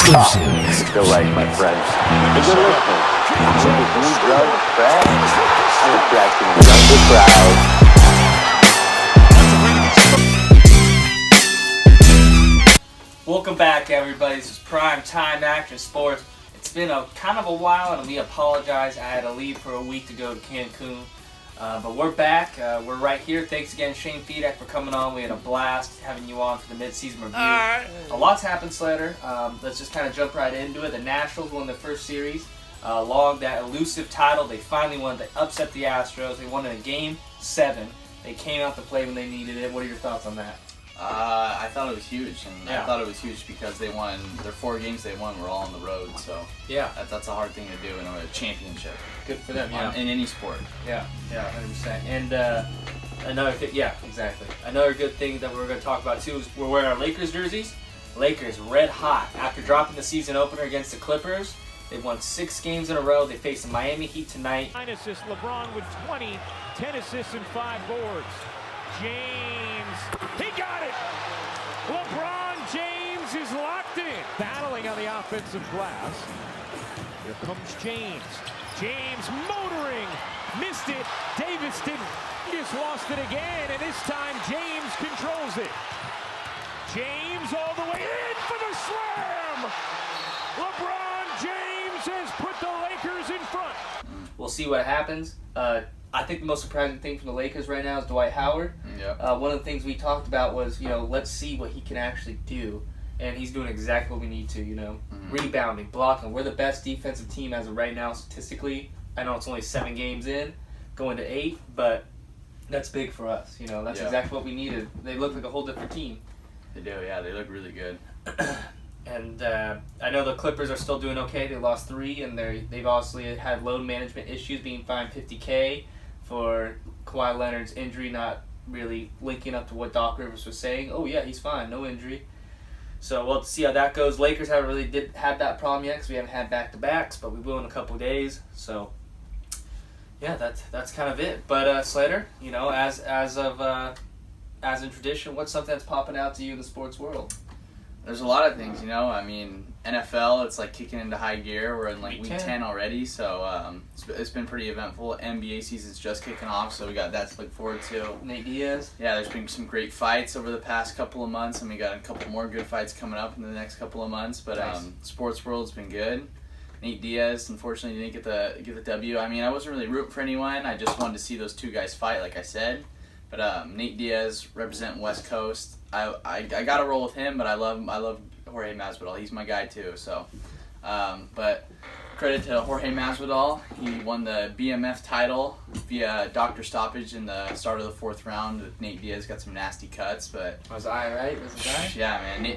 Exclusive. Still like my friends. But good listening. With new drugs, crack, I'm attracting a younger crowd. Welcome back, everybody. This is Prime Time Action Sports. It's been a kind of a while, and we apologize. I had to leave for a week to go to Cancun. But we're back. We're right here. Thanks again, Shane Fedak, for coming on. We had a blast having you on for the mid-season review. A lot's happened, Slater. Let's just kind of jump right into it. The Nationals won their first series. Logged that elusive title. They finally won. They upset the Astros. They won in a Game 7. They came out to play when they needed it. What are your thoughts on that? I thought it was huge, and Yeah. I thought it was huge because they won their 4 games they won were all on the road, so Yeah, that's a hard thing to do in a championship good for them. Yeah. in any sport. Yeah, 100%. And another thing, yeah, exactly. Another good thing that we're going to talk about too is we're wearing our Lakers jerseys. Lakers red hot after dropping the season opener against the Clippers. They've won 6 games in a row. They face the Miami Heat tonight. 9 assists, LeBron with 20, 10 assists and 5 boards. James, he got it! LeBron James is locked in. Battling on the offensive glass. Here comes James. James motoring. Missed it. Davis didn't. Just lost it again, and this time James controls it. James all the way in for the slam! LeBron James has put the Lakers in front. We'll see what happens. I think the most surprising thing from the Lakers right now is Dwight Howard. Yeah. One of the things we talked about was, let's see what he can actually do. And he's doing exactly what we need to, Rebounding, blocking. We're the best defensive team as of right now statistically. I know it's only 7 games in, going to 8, but that's big for us. That's Yeah. exactly what we needed. They look like a whole different team. They do, yeah. They look really good. And I know the Clippers are still doing okay. They lost 3, and they've obviously had load management issues, being fined $50K for Kawhi Leonard's injury not really linking up to what Doc Rivers was saying. Oh yeah, he's fine, no injury. So we'll see how that goes. Lakers haven't really had that problem yet because we haven't had back-to-backs, but we will in a couple of days. So yeah, that's kind of it. But Slater, as in tradition, what's something that's popping out to you in the sports world? There's a lot of things, I mean, NFL, it's like kicking into high gear. We're in like Week week 10. 10 already, so it's been pretty eventful. NBA season's just kicking off, so we got that to look forward to. Nate Diaz? Yeah, there's been some great fights over the past couple of months, and we got a couple more good fights coming up in the next couple of months. But Nice. sports world's been good. Nate Diaz, unfortunately, didn't get the W. I mean, I wasn't really rooting for anyone. I just wanted to see those 2 guys fight, like I said. But Nate Diaz representing West Coast. I got to roll with him, but I love Jorge Masvidal. He's my guy too. So, but credit to Jorge Masvidal. He won the BMF title via doctor stoppage in the start of the 4th round. Nate Diaz got some nasty cuts, but Was I right? Was it I? yeah, man.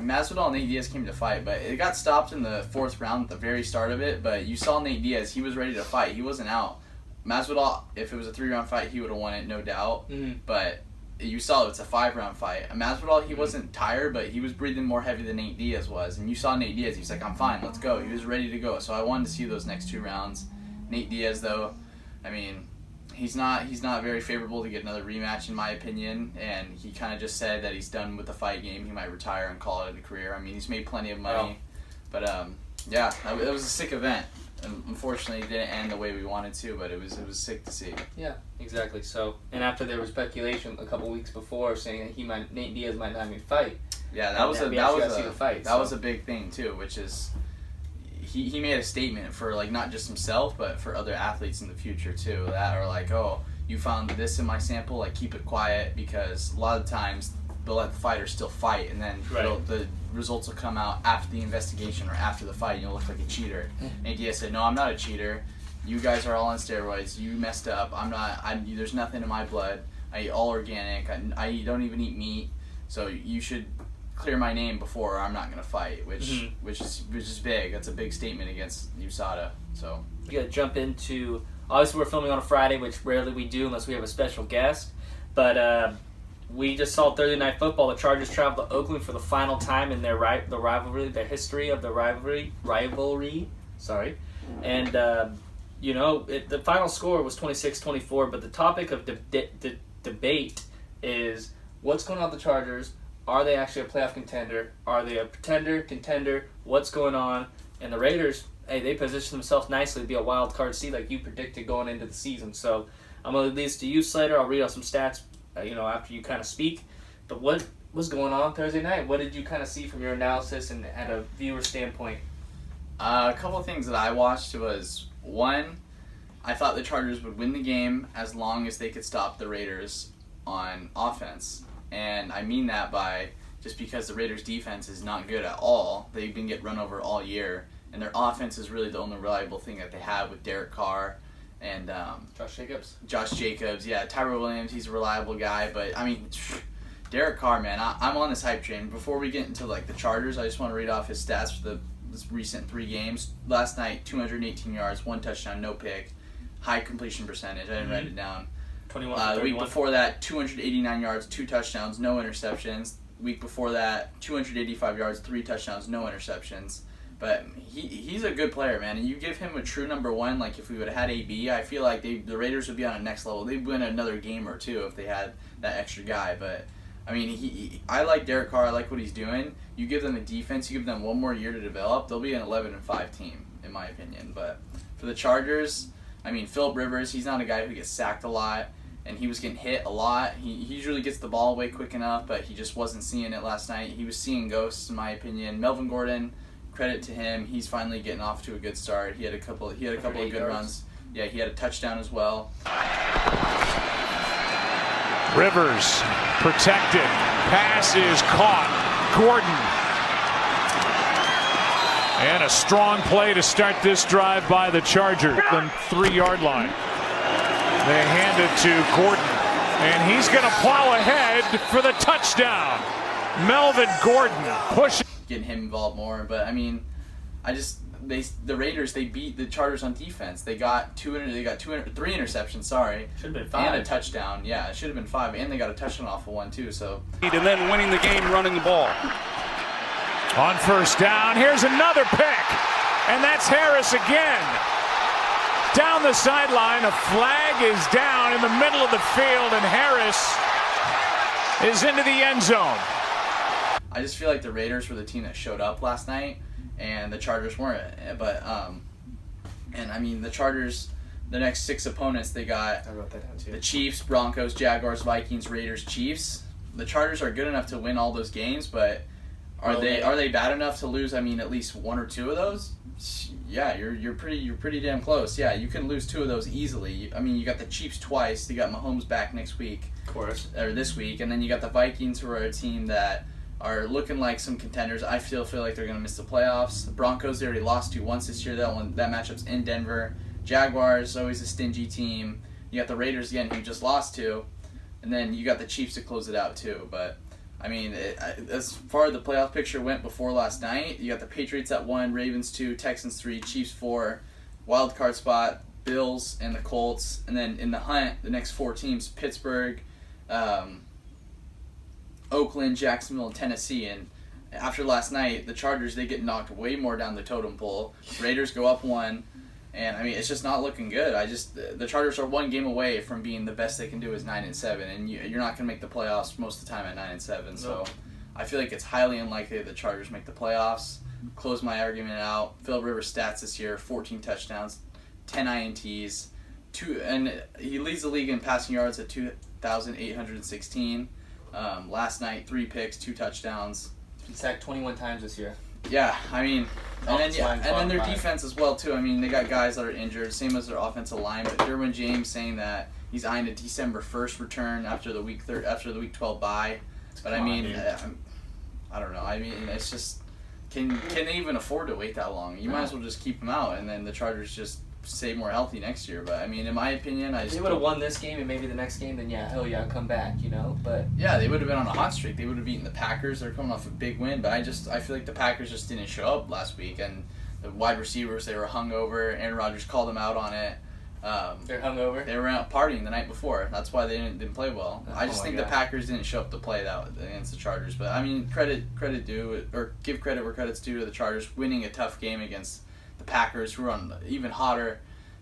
Masvidal and Nate Diaz came to fight, but it got stopped in the 4th round at the very start of it. But you saw Nate Diaz; he was ready to fight. He wasn't out. Masvidal, if it was a 3-round fight, he would have won it, no doubt. Mhm. But you saw it's a 5-round fight. Masvidal, he wasn't tired, but he was breathing more heavy than Nate Diaz was. And you saw Nate Diaz, he was like, I'm fine, let's go. He was ready to go. So I wanted to see those next 2 rounds. Nate Diaz, though, I mean, he's not very favorable to get another rematch, in my opinion. And he kind of just said that he's done with the fight game. He might retire and call it a career. I mean, he's made plenty of money. But, yeah, it was a sick event. And unfortunately, it didn't end the way we wanted to, but it was sick to see. Yeah, exactly. So, and after there was speculation a couple weeks before saying that Nate Diaz might not even fight. Yeah, And we actually got to see the fight, that so. was a big thing too, which is he made a statement for like not just himself but for other athletes in the future too that are like, oh, you found this in my sample, like keep it quiet, because a lot of times they'll let the fighter still fight, and then the results will come out after the investigation or after the fight, and you'll look like a cheater. Nate Diaz said, no, I'm not a cheater. You guys are all on steroids. You messed up. I'm not. There's nothing in my blood. I eat all organic. I don't even eat meat. So you should clear my name before I'm not gonna fight. Which is big. That's a big statement against USADA. So We got to jump into. Obviously, we're filming on a Friday, which rarely we do unless we have a special guest. But we just saw Thursday Night Football. The Chargers traveled to Oakland for the final time in their rivalry, their history of the rivalry. Sorry, and the final score was 26-24. But the topic of debate is what's going on with the Chargers. Are they actually a playoff contender? Are they a pretender, contender? What's going on? And the Raiders, hey, they position themselves nicely to be a wild card seed like you predicted going into the season. So I'm going to leave this to you, Slater. I'll read out some stats, after you kind of speak. But what was going on Thursday night? What did you kind of see from your analysis and at a viewer standpoint? A couple of things that I watched was, one, I thought the Chargers would win the game as long as they could stop the Raiders on offense. And I mean that by just because the Raiders' defense is not good at all. They've been getting run over all year. And their offense is really the only reliable thing that they have with Derek Carr and Josh Jacobs. Yeah, Tyrell Williams, he's a reliable guy. But, I mean, Derek Carr, man, I'm on this hype train. Before we get into, the Chargers, I just want to read off his stats for this recent 3 games. Last night, 218 yards, 1 touchdown, no pick. High completion percentage. I didn't write it down. 21 the week before that, 289 yards, 2 touchdowns, no interceptions. Week before that, 285 yards, 3 touchdowns, no interceptions. But he's a good player, man. And you give him a true number 1, like if we would have had AB, I feel like the Raiders would be on a next level. They'd win another game or 2 if they had that extra guy. But, I mean, I like Derek Carr. I like what he's doing. You give them a defense, you give them 1 more year to develop, they'll be an 11-5 team, in my opinion. But for the Chargers, I mean, Phillip Rivers, he's not a guy who gets sacked a lot. And he was getting hit a lot. He usually gets the ball away quick enough, but he just wasn't seeing it last night. He was seeing ghosts, in my opinion. Melvin Gordon, credit to him. He's finally getting off to a good start. He had a couple of good runs. Yeah, he had a touchdown as well. Rivers protected. Pass is caught. Gordon. And a strong play to start this drive by the Chargers. The 3-yard line. They hand it to Gordon, and he's going to plow ahead for the touchdown. Melvin Gordon pushing. Getting him involved more, but I mean, the Raiders, they beat the Chargers on defense. They got 3 interceptions. Sorry, should have been 5 and a touchdown. Yeah, it should have been 5, and they got a touchdown off of 1 too. So and then winning the game, running the ball. On first down, here's another pick, and that's Harris again. Down the sideline, a flag is down in the middle of the field, and Harris is into the end zone. I just feel like the Raiders were the team that showed up last night, and the Chargers weren't. But and I mean the Chargers, the next 6 opponents they got, I wrote that down too. The Chiefs, Broncos, Jaguars, Vikings, Raiders, Chiefs. The Chargers are good enough to win all those games, but are they bad enough to lose? I mean, at least 1 or 2 of those. Yeah, you're pretty damn close. Yeah, you can lose 2 of those easily. I mean, you got the Chiefs twice. You got Mahomes back next week, of course, or this week, and then you got the Vikings, who are a team that are looking like some contenders. I feel like they're gonna miss the playoffs. The Broncos, they already lost to once this year. That matchup's in Denver. Jaguars, always a stingy team. You got the Raiders again, who you just lost to, and then you got the Chiefs to close it out too. But I mean, as far as the playoff picture went before last night, you got the Patriots at 1, Ravens 2, Texans 3, Chiefs 4, wild card spot, Bills and the Colts, and then in the hunt, the next 4 teams: Pittsburgh, Oakland, Jacksonville, and Tennessee. And after last night, the Chargers, they get knocked way more down the totem pole. Raiders go up 1. And I mean, it's just not looking good. The Chargers are 1 game away from being the best they can do is 9-7, and you're not gonna make the playoffs most of the time at 9-7. So, I feel like it's highly unlikely the Chargers make the playoffs. Close my argument out. Phillip Rivers' stats this year: 14 touchdowns, 10 INTs, and he leads the league in passing yards at 2,816. Last night, 3 picks, 2 touchdowns. He's been sacked 21 times this year. Yeah, I mean, and then their defense as well too. I mean, they got guys that are injured, same as their offensive line. But Derwin James saying that he's eyeing a December 1st return after the week 12 bye. But I mean, I don't know. I mean, it's just can they even afford to wait that long? You might as well just keep him out, and then the Chargers just stay more healthy next year. But I mean, in my opinion, if they would have won this game and maybe the next game, then yeah, hell yeah, come back, But yeah, they would have been on a hot streak. They would have beaten the Packers. They're coming off a big win, but I feel like the Packers just didn't show up last week, and the wide receivers, they were hungover. Aaron Rodgers called them out on it. They're hungover. They were out partying the night before. That's why they didn't play well. I just think the Packers didn't show up to play that against the Chargers. But I mean, give credit where credit's due to the Chargers winning a tough game against the Packers, who are on even hotter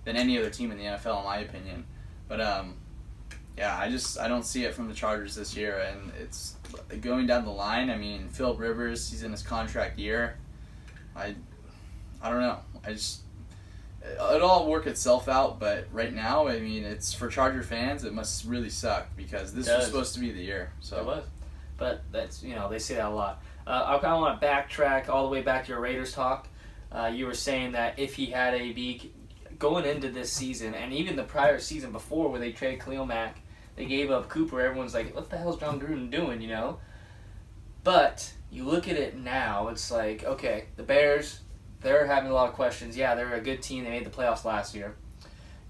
than any other team in the NFL, in my opinion. But Yeah, I don't see it from the Chargers this year, and it's going down the line. I mean, Philip Rivers, he's in his contract year. I don't know. It'll all work itself out, but right now, I mean, it's for Charger fans, it must really suck because this was supposed to be the year. So It was. But that's, they say that a lot. I kind of want to backtrack all the way back to your Raiders talk. You were saying that if he had a big going into this season, and even the prior season before where they traded Khalil Mack, they gave up Cooper, everyone's like, what the hell's John Gruden doing, But you look at it now, it's like, okay, the Bears, they're having a lot of questions. Yeah, they're a good team. They made the playoffs last year.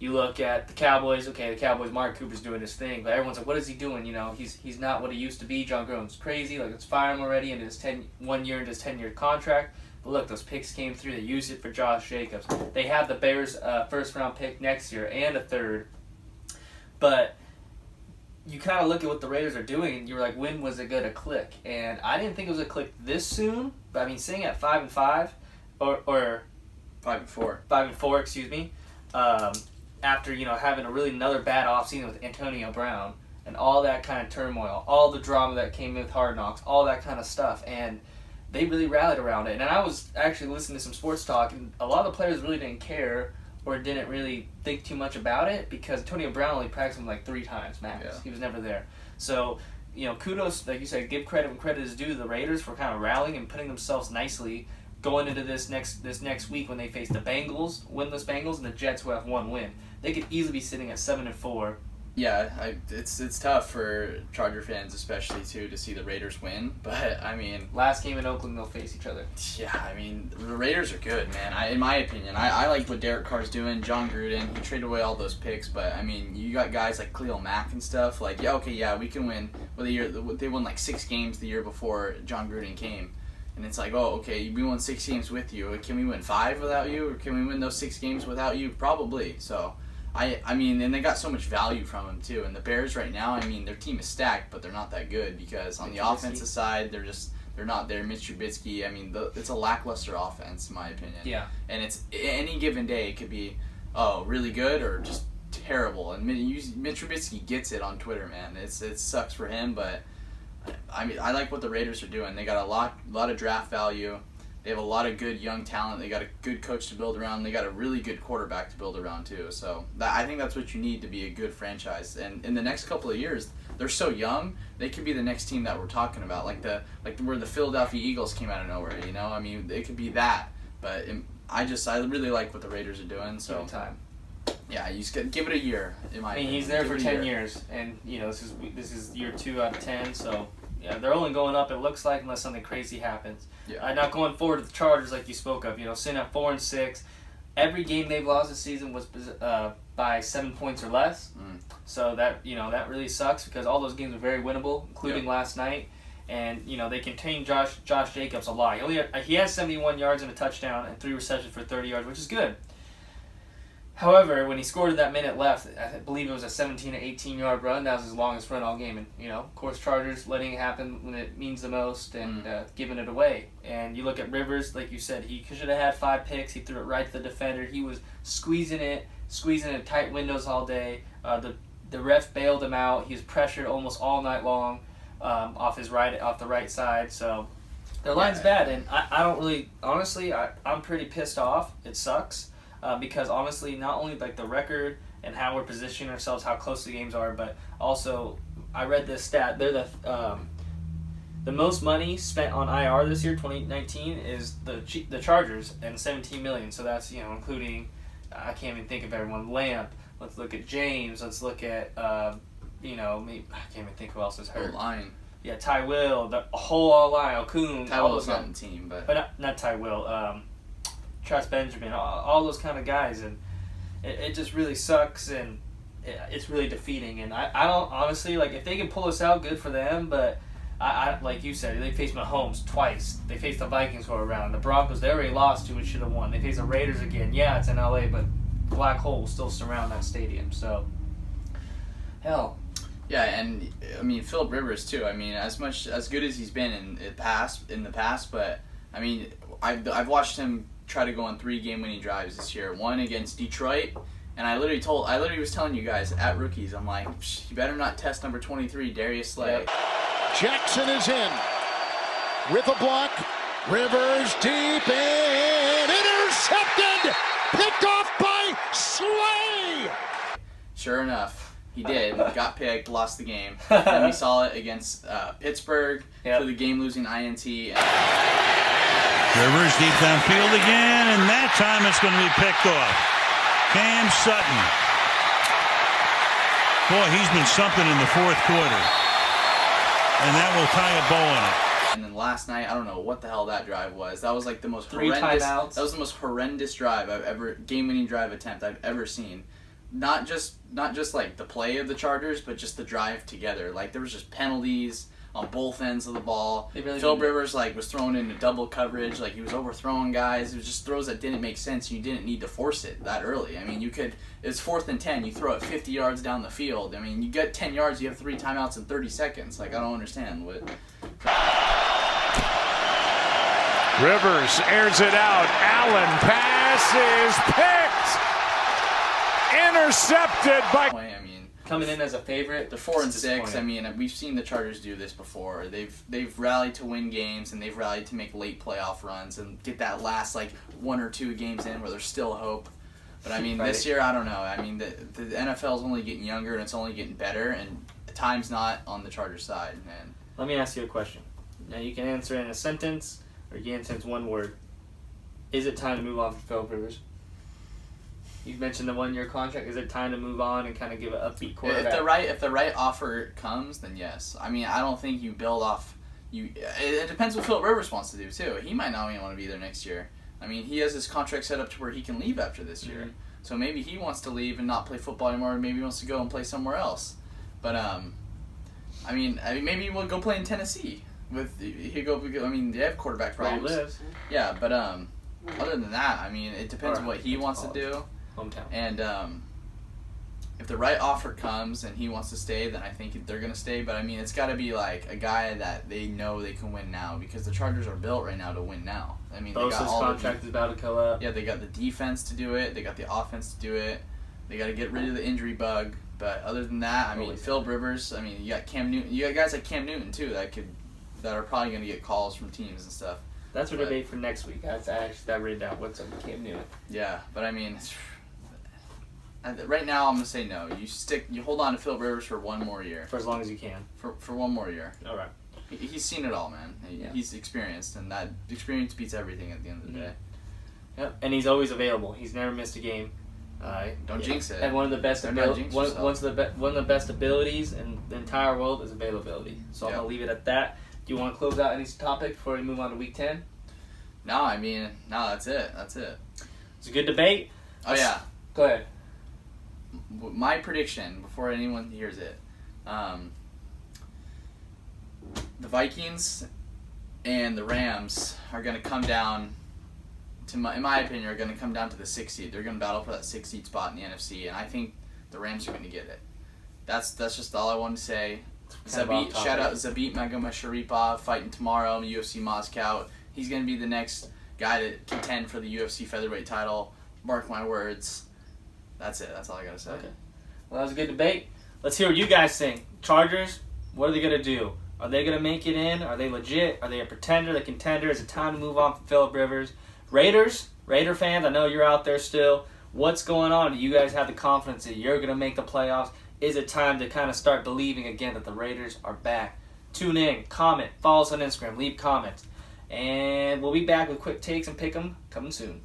You look at the Cowboys. Okay, the Cowboys, Mark Cooper's doing his thing, but everyone's like, what is he doing? He's not what he used to be. John Gruden's crazy. Like, let's fire him already into his 1 year into his 10-year contract. But look, those picks came through. They used it for Josh Jacobs. They have the Bears' first-round pick next year and a third. But you kind of look at what the Raiders are doing, and you're like, when was it going to click? And I didn't think it was going to click this soon. But, I mean, sitting at 5-5, or 5-4. 5-4, excuse me. After having a really another bad offseason with Antonio Brown and all that kind of turmoil, all the drama that came with Hard Knocks, all that kind of stuff, and they really rallied around it. And I was actually listening to some sports talk, and a lot of the players really didn't care or didn't really think too much about it because Antonio Brown only practiced him like 3 times max. Yeah. He was never there. So, kudos, like you said, give credit when credit is due to the Raiders for kind of rallying and putting themselves nicely going into this next week when they face the Bengals, winless Bengals, and the Jets who have 1 win. They could easily be sitting at 7-4. Yeah, it's tough for Charger fans especially too to see the Raiders win, but I mean, last game in Oakland they'll face each other. Yeah, I mean the Raiders are good, man. In my opinion, I like what Derek Carr's doing. John Gruden, he traded away all those picks, but I mean you got guys like Khalil Mack and stuff. Like we can win. Well, they won like 6 games the year before John Gruden came. And it's like, oh, okay, we won 6 games with you. Can we win 5 without you? Or can we win those 6 games without you? Probably. So, I mean, and they got so much value from him, too. And the Bears right now, I mean, their team is stacked, but they're not that good because on the offensive side, they're not there. Mitch Trubisky, I mean, it's a lackluster offense, in my opinion. Yeah. And it's any given day, it could be, really good or just terrible. And Mitch Trubisky gets it on Twitter, man. It sucks for him, but I mean, I like what the Raiders are doing. They got a lot of draft value. They have a lot of good young talent. They got a good coach to build around. They got a really good quarterback to build around too. So I think that's what you need to be a good franchise. And in the next couple of years, they're so young. They could be the next team that we're talking about, like where the Philadelphia Eagles came out of nowhere. I mean, it could be that. But I really like what the Raiders are doing. So time. Yeah, you just give it a year. He's there for 10 years, and this is year 2 out of 10. So yeah, they're only going up. It looks like unless something crazy happens. Yeah. Not going forward to the Chargers like you spoke of. Sitting at 4-6. Every game they've lost this season was by 7 points or less. So that that really sucks because all those games are very winnable, including last night. And they contain Josh Jacobs a lot. He has 71 yards and a touchdown and 3 receptions for 30 yards, which is good. However, when he scored in that minute left, I believe it was a 17 to 18-yard run. That was his longest run all game. And, of course, Chargers letting it happen when it means the most and giving it away. And you look at Rivers, like you said, he should have had 5 picks. He threw it right to the defender. He was squeezing it tight windows all day. The ref bailed him out. He was pressured almost all night long off the right side. So their line's bad. And I don't really – honestly, I'm pretty pissed off. It sucks. Because honestly, not only like the record and how we're positioning ourselves, how close the games are, but also I read this stat. They're the most money spent on IR this year, 2019, is the Chargers, and $17 million. So that's including I can't even think of everyone. Lamp. Let's look at James. Let's look at I can't even think who else is hurt. Line. Yeah, Ty Will, the whole all-line, Okun. Ty Will's not in the team, but not Ty Will. Travis Benjamin, all those kind of guys, and it just really sucks, and it's really defeating. And I don't honestly if they can pull us out, good for them. But I like you said, they faced Mahomes twice. They faced the Vikings for a round. The Broncos they already lost to and should have won. They faced the Raiders again. Yeah, it's in LA, but black hole will still surround that stadium. So hell. Yeah, and I mean Philip Rivers too. I mean as good as he's been in the past, but I mean I've watched him try to go on 3 game-winning drives this year. One against Detroit, And I literally was telling you guys at rookies, I'm like, you better not test number 23, Darius Slay. Yep. Jackson is in with a block. Rivers deep in, intercepted, picked off by Slay. Sure enough, he did. Got picked, lost the game. And we saw it against Pittsburgh for the game-losing INT. Rivers deep downfield again, and that time it's going to be picked off. Cam Sutton. Boy, he's been something in the fourth quarter. And that will tie a bow on it. And then last night, I don't know what the hell that drive was. That was like the most 3 horrendous. timeouts. That was the most horrendous game-winning drive attempt I've ever seen. Not just like the play of the Chargers, but just the drive together. Like there was just penalties on both ends of the ball. Phil Rivers was thrown into double coverage. Like he was overthrowing guys. It was just throws that didn't make sense. You didn't need to force it that early. I mean, it's 4th and 10. You throw it 50 yards down the field. I mean, you get 10 yards. You have 3 timeouts in 30 seconds. Like I don't understand what. Rivers airs it out. Allen pass is picked. Intercepted by. I mean, coming in as a favorite. they're 4-6. I mean, we've seen the Chargers do this before. They've rallied to win games and they've rallied to make late playoff runs and get that last 1 or 2 games in where there's still hope. But I mean, this year I don't know. I mean, the NFL is only getting younger and it's only getting better, and time's not on the Chargers side. And Let me ask you a question. Now you can answer in a sentence or you can answer in 1 word. Is it time to move on from Philip Rivers? You've mentioned the 1-year contract. Is it time to move on and kind of give an upbeat quarterback? If the right offer comes, then yes. I mean, I don't think you build off. It depends what Philip Rivers wants to do too. He might not even want to be there next year. I mean, he has his contract set up to where he can leave after this year. Mm-hmm. So maybe he wants to leave and not play football anymore. Maybe he wants to go and play somewhere else. But I mean, maybe we'll go play in Tennessee. They have quarterback problems. Where he lives. Yeah, but other than that, I mean, it depends on what he wants to do. Hometown. And if the right offer comes and he wants to stay, then I think they're going to stay. But, I mean, it's got to be, a guy that they know they can win now because the Chargers are built right now to win now. I mean, Bosa's contract is about to come up. Yeah, they got the defense to do it. They got the offense to do it. They got to get rid of the injury bug. But other than that, I mean, Phil Rivers, I mean, you got Cam Newton. You got guys like Cam Newton, too, that are probably going to get calls from teams and stuff. That's a debate for next week. I written down what's up with Cam Newton. Yeah, but, I mean, right now I'm going to say no. You hold on to Phil Rivers for 1 more year. For as long as you can. For 1 more year. All right. He's seen it all, man. He's experienced, and that experience beats everything at the end of the day. Yep, and he's always available. He's never missed a game. Don't jinx it. And one of the best One of the best abilities in the entire world is availability. So I'm gonna leave it at that. Do you want to close out any topic before we move on to week 10? No, I mean, that's it. It's a good debate. Oh yeah. Go ahead. My prediction before anyone hears it. The Vikings and the Rams are going to come down in my opinion, are going to come down to the 6th seed. They're going to battle for that 6th seed spot in the NFC, and I think the Rams are going to get it. That's just all I wanted to say. Shout out Zabit Magomed fighting tomorrow in UFC Moscow. He's going to be the next guy to contend for the UFC featherweight title. Mark my words. That's it. That's all I got to say. Okay. Well, that was a good debate. Let's hear what you guys think. Chargers, what are they going to do? Are they going to make it in? Are they legit? Are they a pretender, the contender? Is it time to move on from Philip Rivers? Raider fans, I know you're out there still. What's going on? Do you guys have the confidence that you're going to make the playoffs? Is it time to kind of start believing again that the Raiders are back? Tune in, comment, follow us on Instagram, leave comments. And we'll be back with quick takes and pick 'em coming soon.